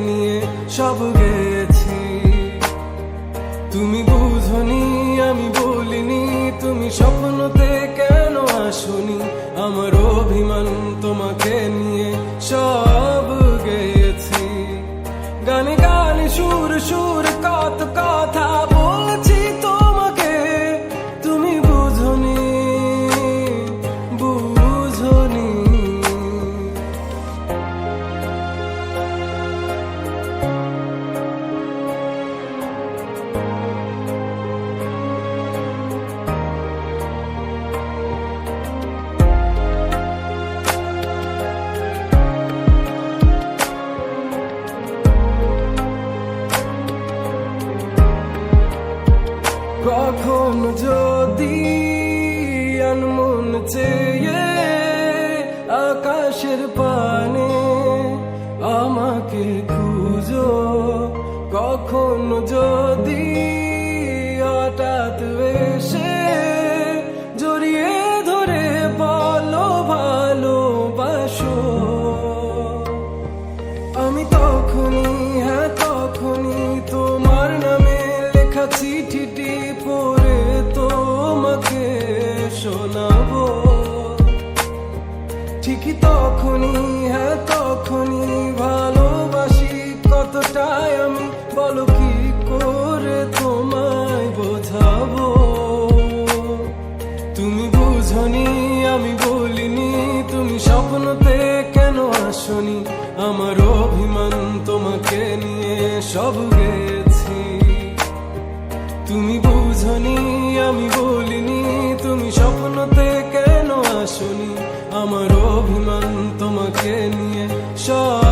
নিয়ে সব গেছি। তুমি বুঝনি আমি বলিনি, তুমি স্বপ্নতে কেন আসনি, আমার অভিমান তোমাকে নিয়ে সব গেছি। গানে গানে সুর সুর কত কথা বলছি তোমাকে, তুমি বুঝনি বুঝনি। কখন যদি আনমন চেয়ে আকাশের পানে আমাকে খুঁজো, কখন যদি হঠাৎ এসে জড়িয়ে ধরে বলো ভালোবাসো, আমি তখনই হ্যাঁ তখনই তোমার নামে লেখা চিঠিটি পড়ে তোমাকে শোনাবো। ঠিকই তখনই হ্যাঁ তখনই ভালোবাসি কতটাই আমি, বলো কি করে তোমায় বোঝাবো। তুমি বুঝনি আমি বলিনি, তুমি স্বপ্নতে কেন আসনি, আমার অভিমান তোমাকে নিয়ে সব গেছি। তুমি বুঝনি আমি বলিনি, তুমি স্বপ্নতে কেন আসনি, আমার অভিমান তোমাকে নিয়ে সব